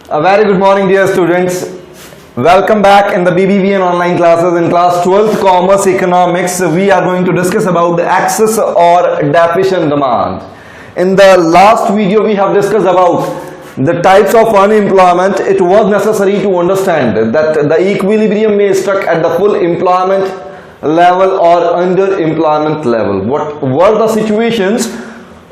A very good morning, dear students. Welcome back in the BBVN online classes. In class 12th Commerce Economics, we are going to discuss about the excess or deficient demand. In the last video, we have discussed about the types of unemployment. It was necessary to understand that the equilibrium may struck at the full employment level or underemployment level. What were the situations?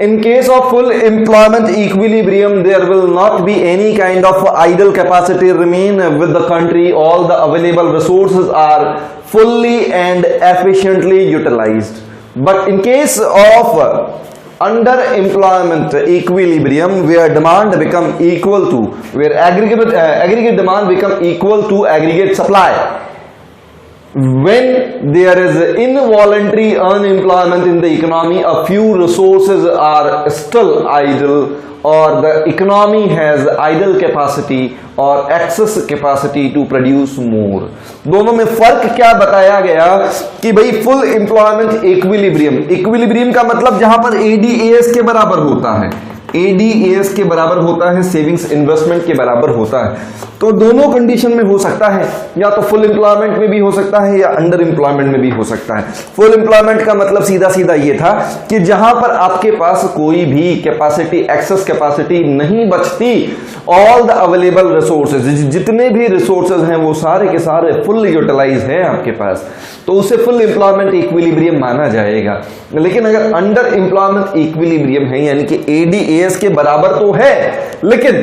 In case of full employment equilibrium, there will not be any kind of idle capacity remain with the country. All the available resources are fully and efficiently utilized. But in case of underemployment equilibrium, where demand become equal to, where aggregate demand become equal to aggregate supply, when there is involuntary unemployment in the economy, a few resources are still idle, or the economy has idle capacity or excess capacity to produce more. दोनों में फर्क क्या बताया गया कि भाई full employment equilibrium का मतलब जहां पर एडीएएस के बराबर होता है, एडीएएस के बराबर होता है, सेविंग्स इन्वेस्टमेंट के बराबर होता है। तो दोनों कंडीशन में हो सकता है, या तो फुल एम्प्लॉयमेंट में भी हो सकता है या अंडर एम्प्लॉयमेंट में भी हो सकता है। फुल एम्प्लॉयमेंट का मतलब सीधा सीधा ये था कि जहां पर आपके पास कोई भी कैपेसिटी, एक्सेस कैपेसिटी नहीं बचती, ऑल द अवेलेबल रिसोर्सेज, जितने भी रिसोर्सेज हैं वो सारे के सारे फुल यूटिलाइज है आपके पास, तो उसे फुल एम्प्लॉयमेंट इक्विलिब्रियम माना जाएगा। लेकिन अगर अंडर एम्प्लॉयमेंट इक्विलिब्रियम है, यानी कि एडीएएस के बराबर तो है, लेकिन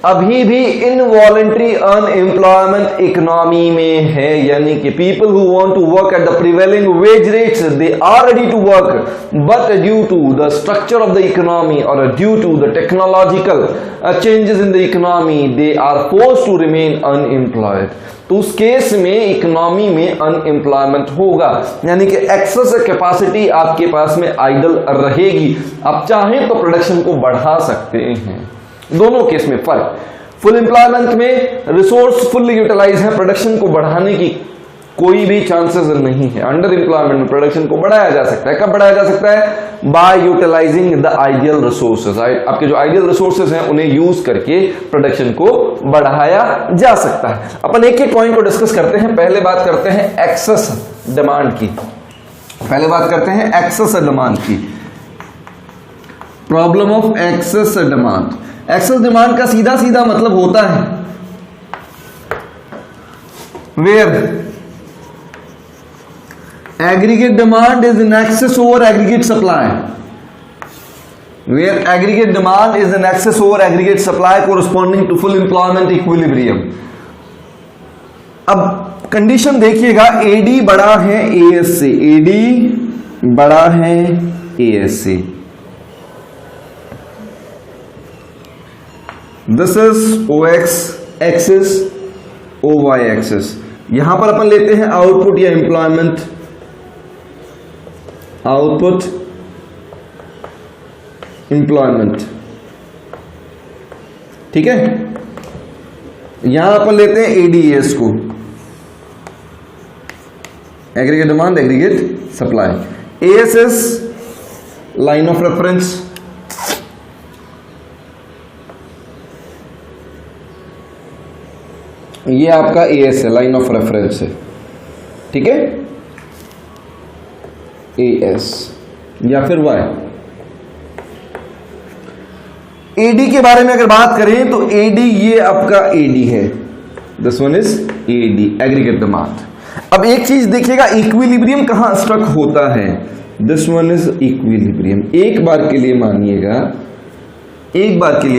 अभी भी इनवॉलंटरी अनएम्प्लॉयमेंट इकोनॉमी में है, यानी कि people who want to work at the prevailing wage rates, they are ready to work, but due to the structure of the economy और due to the technological changes in the economy, they are forced to remain unemployed. तो उस case में economy में unemployment होगा, यानी कि access capacity आपके पास में आइडल रहेगी। आप चाहें तो प्रोडक्शन को बढ़ा सकते हैं। दोनों केस में फर्क, फुल एम्प्लॉयमेंट में रिसोर्स फुल यूटिलाइज है, प्रोडक्शन को बढ़ाने की कोई भी चांसेस नहीं है। अंडर एम्प्लॉयमेंट में प्रोडक्शन को बढ़ाया जा सकता है। कब बढ़ाया जा सकता है? By utilising the ideal resources. आपके जो आइडियल रिसोर्सेज हैं उन्हें यूज करके प्रोडक्शन को बढ़ाया जा सकता है। अपन एक एक पॉइंट को डिस्कस करते हैं। पहले बात करते हैं एक्सेस डिमांड की। Problem of excess demand. Excess demand का सीधा सीधा मतलब होता है where aggregate demand is in excess over aggregate supply, where aggregate demand is in excess over aggregate supply corresponding to full employment equilibrium. अब condition देखिएगा, AD बड़ा है एएस से, एडी बड़ा है एएस से। This is OX axis, OY axis. यहां पर अपन लेते हैं आउटपुट या एम्प्लॉयमेंट, आउटपुट एम्प्लॉयमेंट, ठीक है। यहां अपन लेते हैं एडीएस को, aggregate demand aggregate supply. As is line of reference, ये आपका एएस है, लाइन ऑफ रेफरेंस है, ठीक है, एएस या फिर वाई। एडी के बारे में अगर बात करें तो एडी, ये आपका एडी है, this one is AD, aggregate demand. अब एक चीज देखिएगा, इक्विलिब्रियम कहां स्ट्रक होता है, दिस वन इज इक्विलिब्रियम। एक बार के लिए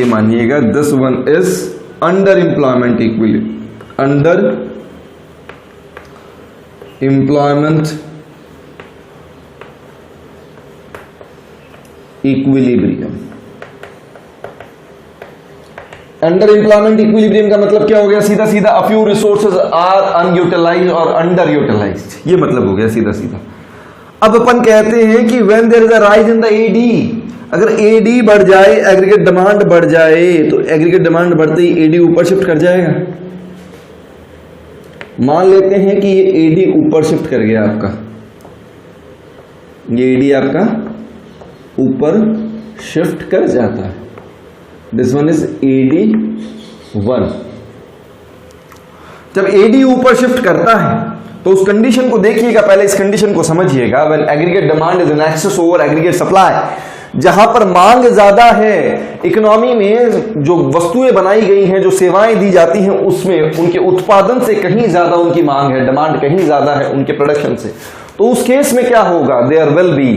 मानिएगा, this one is under employment equilibrium, under employment equilibrium. Under employment equilibrium का मतलब क्या हो गया? सीधा सीधा a few resources are unutilised और अंडर यूटिलाइज्ड, ये मतलब हो गया सीधा सीधा। अब अपन कहते हैं कि when there is a rise in the AD, अगर एडी बढ़ जाए, एग्रीगेट डिमांड बढ़ जाए, तो एग्रीगेट डिमांड बढ़ते ही एडी ऊपर शिफ्ट कर जाएगा। मान लेते हैं कि ये एडी ऊपर शिफ्ट कर गया आपका, ये एडी आपका ऊपर शिफ्ट कर जाता है। This one is AD 1। जब एडी ऊपर शिफ्ट करता है तो उस कंडीशन को देखिएगा, पहले इस कंडीशन को समझिएगा। When aggregate demand is in excess over aggregate supply, जहां पर मांग ज्यादा है, इकोनॉमी में जो वस्तुएं बनाई गई हैं, जो सेवाएं दी जाती हैं, उसमें उनके उत्पादन से कहीं ज्यादा उनकी मांग है, डिमांड कहीं ज्यादा है उनके प्रोडक्शन से, तो उस केस में क्या होगा, there will be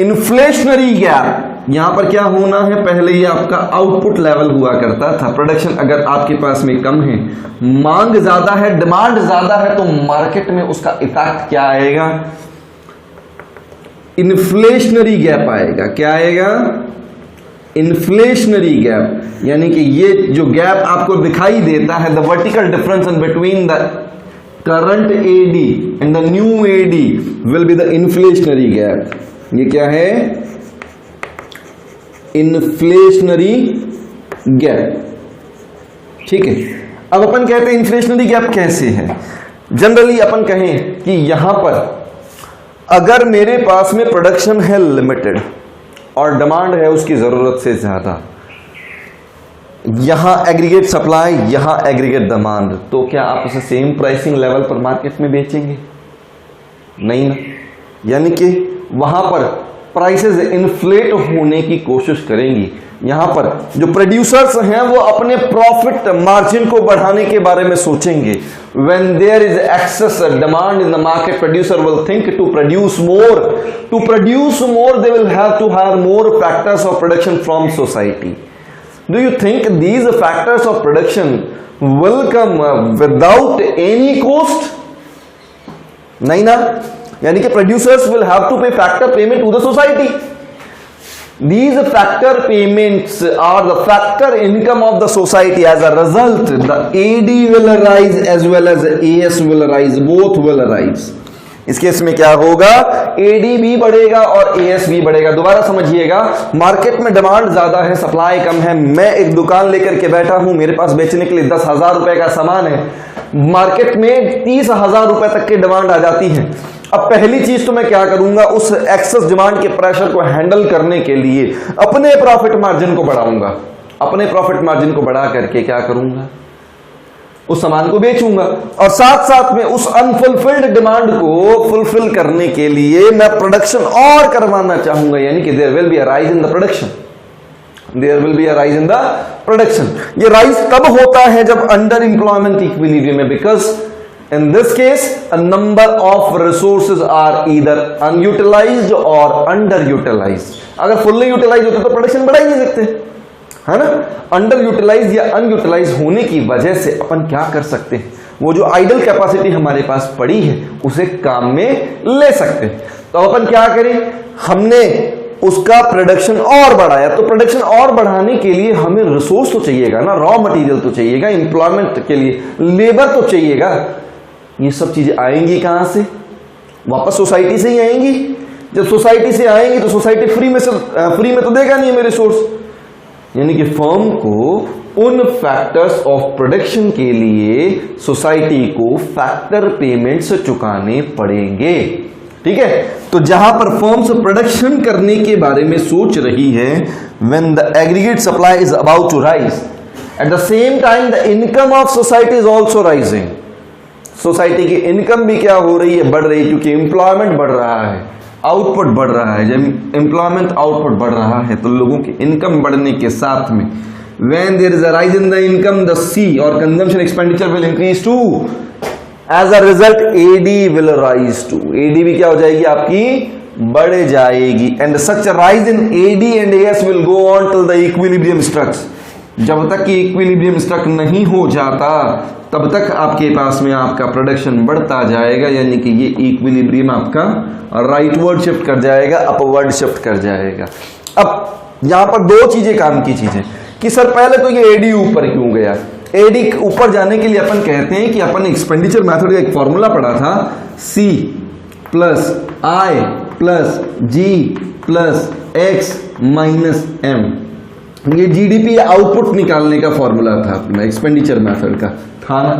inflationary gap. यहां पर क्या होना है, पहले ये आपका आउटपुट लेवल हुआ करता था, प्रोडक्शन अगर आपके पास में कम है, मांग ज्यादा है, डिमांड ज्यादा है, तो मार्केट में उसका इफेक्ट क्या आएगा, इन्फ्लेशनरी गैप आएगा। क्या आएगा, इन्फ्लेशनरी गैप, यानी कि ये जो गैप आपको दिखाई देता है, the vertical difference in between the current AD and the new AD will be the inflationary gap. ये क्या है, इन्फ्लेशनरी गैप। ठीक है, अब अपन कहते हैं इन्फ्लेशनरी गैप कैसे है। जनरली अपन कहें कि यहां पर अगर मेरे पास में प्रोडक्शन है लिमिटेड और डिमांड है उसकी जरूरत से ज्यादा, यहां एग्रीगेट सप्लाई, यहां एग्रीगेट डिमांड, तो क्या आप उसे सेम प्राइसिंग लेवल पर मार्केट में बेचेंगे? नहीं ना। यानी कि वहां पर प्राइसेस इन्फ्लेट होने की कोशिश करेंगी। यहां पर जो प्रोड्यूसर्स हैं वो अपने प्रॉफिट मार्जिन को बढ़ाने के बारे में सोचेंगे। When there is excess demand in the market, producer will think to produce more. To produce more, they will have to hire more factors of production from society. Do you think these factors of production will come without any cost? नहीं ना। यानी कि producers will have to pay factor payment to the society. These factor payments are the factor income of the society. As a result, the AD will arise as well as AS will arise. Both will arise. इस case में क्या होगा, AD भी बढ़ेगा और AS भी बढ़ेगा। दोबारा समझिएगा, मार्केट में डिमांड ज्यादा है, सप्लाई कम है। मैं एक दुकान लेकर के बैठा हूं, मेरे पास बेचने के लिए 10,000 रुपए का सामान है, मार्केट में 30,000 रुपए तक की डिमांड आ जाती है। अब पहली चीज तो मैं क्या करूंगा, उस एक्सेस डिमांड के प्रेशर को हैंडल करने के लिए अपने प्रॉफिट मार्जिन को बढ़ाऊंगा। अपने प्रॉफिट मार्जिन को बढ़ा करके क्या करूंगा, उस सामान को बेचूंगा, और साथ साथ में उस अनफुलफिल्ड डिमांड को फुलफिल करने के लिए मैं प्रोडक्शन और करवाना चाहूंगा। यानी कि there will be a rise in the production, there will be a rise in the production. ये राइज तब होता है जब अंडर एम्प्लॉयमेंट इक्विलिब्रियम है, because in this case a number of resources are either unutilized or underutilized. अगर fully utilized होते तो production बढ़ा ही नहीं सकते, है ना। अंडर यूटिलाइज या अनयूटिलाइज होने की वजह से अपन क्या कर सकते हैं, वो जो आइडल कैपेसिटी हमारे पास पड़ी है उसे काम में ले सकते हैं। तो अपन क्या करें, हमने उसका प्रोडक्शन और बढ़ाया, तो प्रोडक्शन और बढ़ाने के लिए हमें रिसोर्स तो चाहिएगा ना, रॉ मटेरियल तो चाहिएगा, एम्प्लॉयमेंट के लिए लेबर तो चाहिएगा। ये सब चीजें आएंगी कहां से, वापस सोसाइटी से ही आएंगी। जब सोसाइटी से आएंगी तो सोसाइटी फ्री में तो देगा नहीं हमें रिसोर्स। यानी कि फर्म को उन फैक्टर्स ऑफ प्रोडक्शन के लिए सोसाइटी को फैक्टर पेमेंट्स चुकाने पड़ेंगे। ठीक है, तो जहां पर फर्म्स प्रोडक्शन करने के बारे में सोच रही है, when the aggregate supply is about to rise, at the same time the income of society is also rising. Society की इनकम भी क्या हो रही है, बढ़ रही है, क्योंकि एम्प्लॉयमेंट बढ़ रहा है, आउटपुट बढ़ रहा है। जब एम्प्लॉयमेंट आउटपुट बढ़ रहा है तो लोगों की इनकम बढ़ने के साथ में when there is a rise in the income, the C or consumption expenditure will increase too. As a result, AD will rise too. AD भी क्या हो जाएगी आपकी, बढ़ जाएगी। And such a rise in AD and AS will go on till the equilibrium struck. जब तक कि इक्विलिब्रियम स्ट्रक नहीं हो जाता तब तक आपके पास में आपका प्रोडक्शन बढ़ता जाएगा। यानी कि ये इक्विलिब्रियम आपका राइटवर्ड शिफ्ट कर जाएगा, अपवर्ड शिफ्ट कर जाएगा। अब यहां पर दो चीजें काम की चीजें कि सर पहले तो ये एडी ऊपर क्यों गया। एडी ऊपर जाने के लिए अपन कहते हैं कि अपन एक्सपेंडिचर मेथड का एक फॉर्मूला पढ़ा था, C plus I plus G plus X minus M। ये जीडीपी आउटपुट निकालने का फॉर्मूला था अपना, एक्सपेंडिचर मेथड का था ना।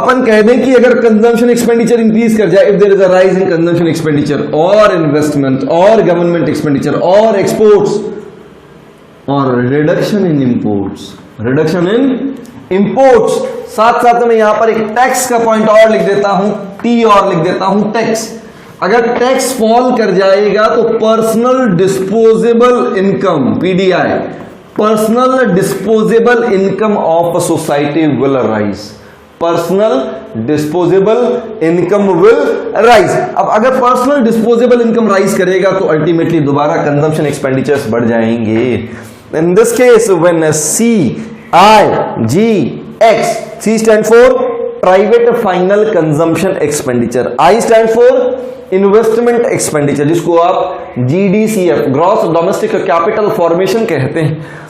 अपन कह दें कि अगर कंजम्पशन एक्सपेंडिचर इंक्रीज कर जाए, if there is a rise in consumption expenditure और इन्वेस्टमेंट और गवर्नमेंट एक्सपेंडिचर और एक्सपोर्ट्स और reduction in imports, reduction in imports. साथ साथ में यहां पर एक टैक्स का पॉइंट और लिख देता हूं, टी और लिख देता हूं, टैक्स। अगर टैक्स फॉल कर जाएगा तो personal disposable income, PDI, personal disposable income of society will rise. Personal disposable income will rise. अब अगर पर्सनल डिस्पोजेबल इनकम राइज करेगा तो अल्टीमेटली दोबारा कंजम्पशन एक्सपेंडिचर्स बढ़ जाएंगे। In this case when C I G X, C stand for private final consumption expenditure, I stand for investment expenditure, जिसको आप GDCF, gross domestic capital formation कहते हैं।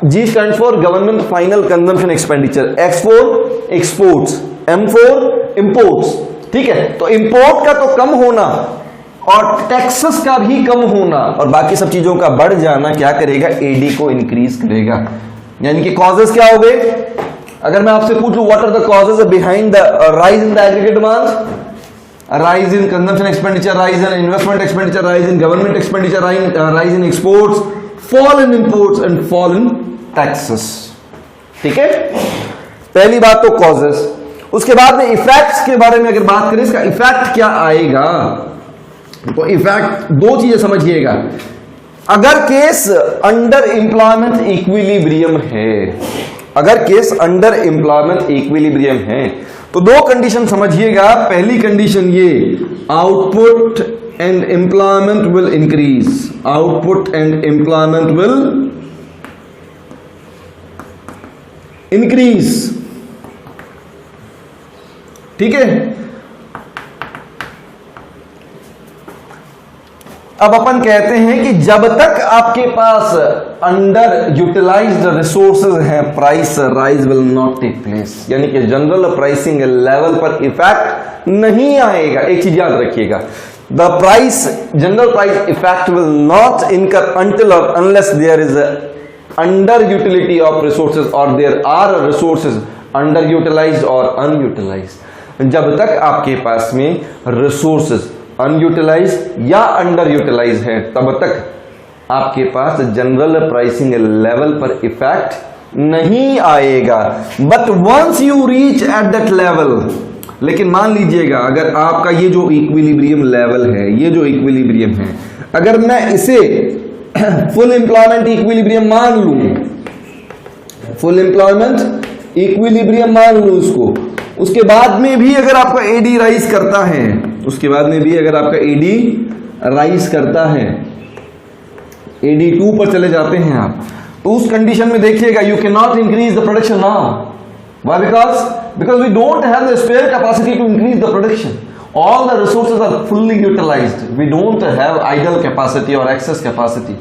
G stand for government final consumption expenditure, X for exports, M for imports. ठीक है, तो import का तो कम होना और टैक्सेस का भी कम होना और बाकी सब चीजों का बढ़ जाना क्या करेगा, एडी को इंक्रीज करेगा। यानी कि कॉजेस क्या हो गए? अगर मैं आपसे पूछूं what are the causes behind the rise in the aggregate demand, rise in consumption expenditure, rise in investment expenditure, rise in government expenditure, rise in exports, fall in imports and fall in taxes. ठीक है, पहली बात तो causes. उसके बाद में effects के बारे में अगर बात करें, इसका इफेक्ट क्या आएगा, तो इफेक्ट दो चीजें समझिएगा। अगर केस अंडर एम्प्लॉयमेंट इक्विलिब्रियम है, अगर केस अंडर एम्प्लॉयमेंट इक्विलिब्रियम है तो दो कंडीशन समझिएगा। पहली कंडीशन ये, output and employment will increase, output and employment will increase. ठीक है, अब अपन कहते हैं कि जब तक आपके पास अंडर यूटिलाइज्ड रिसोर्सेज हैं, price rise will not take place, यानी कि जनरल प्राइसिंग लेवल पर इफेक्ट नहीं आएगा। एक चीज याद रखिएगा, the price, general price effect will not incur until or unless there is a under utility of resources or there are resources underutilized or unutilized। जब तक आपके पास में रिसोर्सेज अनयूटिलाइज या अंडर यूटिलाइज है तब तक आपके पास जनरल प्राइसिंग लेवल पर इफेक्ट नहीं आएगा। But once you reach at that level, लेकिन मान लीजिएगा अगर आपका ये जो इक्विलिब्रियम लेवल है, ये जो इक्विलिब्रियम है, अगर मैं इसे फुल एम्प्लॉयमेंट इक्विलिब्रियम मान लूं, फुल एम्प्लॉयमेंट इक्विलिब्रियम मान लूं इसको, उसके बाद में भी अगर आपका एडी राइज करता है, उसके बाद में भी अगर आपका एडी राइज करता है, एडी 2 पर चले जाते हैं आप, तो उस कंडीशन में देखिएगा you can not increase the production now. Why? Because we don't have the spare capacity to increase the production. All the resources are fully utilised, we don't have idle capacity और excess capacity.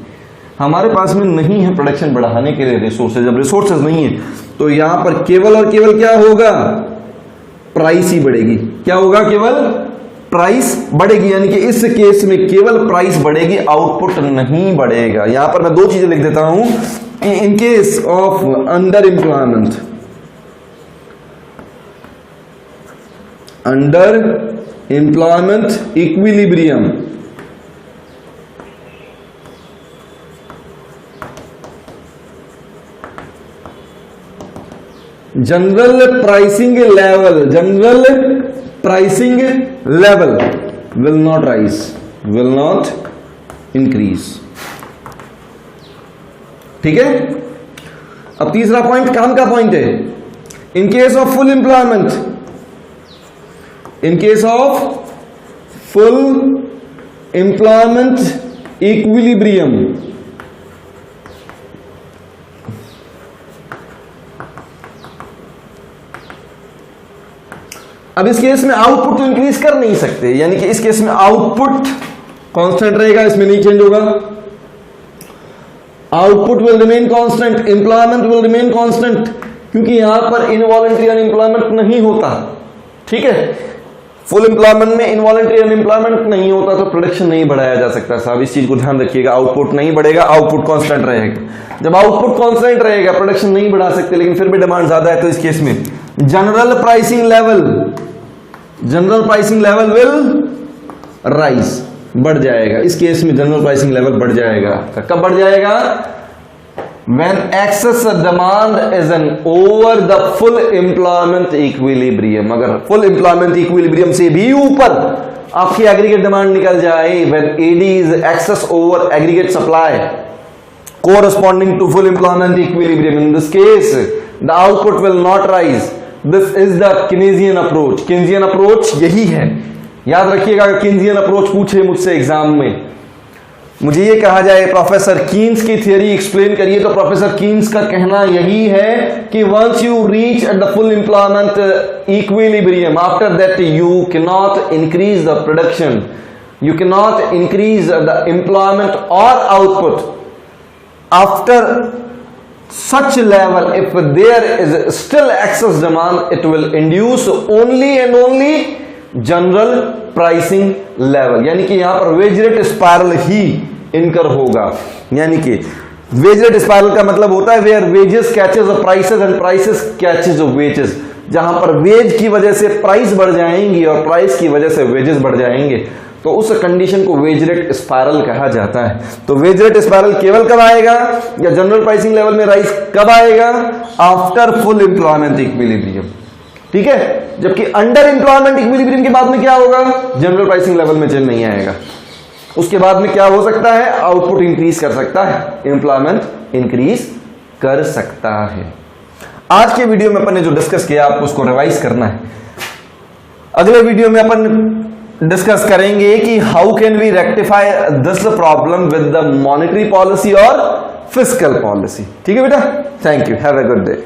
हमारे पास में नहीं है production बढ़ाने के लिए resources. जब रिसोर्सेज नहीं है तो यहां पर केवल और केवल क्या होगा, प्राइस ही बढ़ेगी। क्या होगा? केवल प्राइस बढ़ेगी, यानी कि इस केस में केवल प्राइस बढ़ेगी, आउटपुट नहीं बढ़ेगा। यहां पर मैं दो चीजें लिख देता हूं, in case of under employment, under employment equilibrium, general pricing level, general pricing level will not rise, will not increase. ठीक है, अब तीसरा पॉइंट काम का पॉइंट है। In case of full employment, in case of full employment equilibrium, अब इस case में आउटपुट तो इंक्रीज कर नहीं सकते, यानी कि इस केस में आउटपुट कांस्टेंट रहेगा, इसमें नहीं चेंज होगा। Output will remain constant, employment will remain constant, क्योंकि यहां पर इनवॉलंटरी अनएम्प्लॉयमेंट नहीं होता। ठीक है, फुल एम्प्लॉयमेंट में इनवॉलंटरी अनएम्प्लॉयमेंट नहीं होता तो प्रोडक्शन नहीं बढ़ाया जा सकता। साहब इस चीज को ध्यान रखिएगा, आउटपुट नहीं बढ़ेगा, आउटपुट कांस्टेंट रहेगा। जब आउटपुट कांस्टेंट रहेगा प्रोडक्शन नहीं बढ़ा सकते, लेकिन फिर भी डिमांड ज्यादा है, तो इस केस में general pricing level, general pricing level will rise, बढ़ जाएगा। इस केस में जनरल प्राइसिंग लेवल बढ़ जाएगा। कब बढ़ जाएगा? when excess demand is an over the full employment equilibrium, अगर full employment equilibrium से भी ऊपर आपकी aggregate demand निकल जाए, when AD is excess over aggregate supply corresponding to full employment equilibrium, in this case the output will not rise. This is the Keynesian approach. Keynesian approach यही है, याद रखिएगा। Keynesian approach पूछे मुझसे exam में, मुझे ये कहा जाए प्रोफेसर कीन्स की थियरी एक्सप्लेन करिए, तो प्रोफेसर कीन्स का कहना यही है कि once you reach at the full employment equilibrium, after that you can not increase the production, you can not increase the employment और output after such level. If there is still excess demand, it will induce only and only general pricing level, यानी कि यहां पर wage rate spiral ही इनकर होगा। यानी कि wage rate spiral का मतलब होता है where wages catches of prices and prices catches of wages, जहां पर वेज की वजह से प्राइस बढ़ जाएंगी और प्राइस की वजह से वेजेस बढ़ जाएंगे, तो उस कंडीशन को वेज रेट स्पायरल कहा जाता है। तो वेज रेट स्पायरल केवल कब आएगा, या जनरल प्राइसिंग लेवल में राइज कब आएगा, आफ्टर फुल एम्प्लॉयमेंट इक्विलिब्रियम, ठीक है। जबकि अंडर एम्प्लॉयमेंट इक्विलिब्रियम के बाद में क्या होगा, जनरल प्राइसिंग लेवल में चेंज नहीं आएगा। उसके बाद में क्या हो सकता है, आउटपुट इंक्रीज कर सकता है, एम्प्लॉयमेंट इंक्रीज कर सकता है। आज के वीडियो में अपन ने जो डिस्कस किया आपको उसको रिवाइज करना है। अगले वीडियो में अपन डिस्कस करेंगे कि how can we rectify this problem with the monetary policy और फिस्कल पॉलिसी। ठीक है बेटा, thank you, have a good day.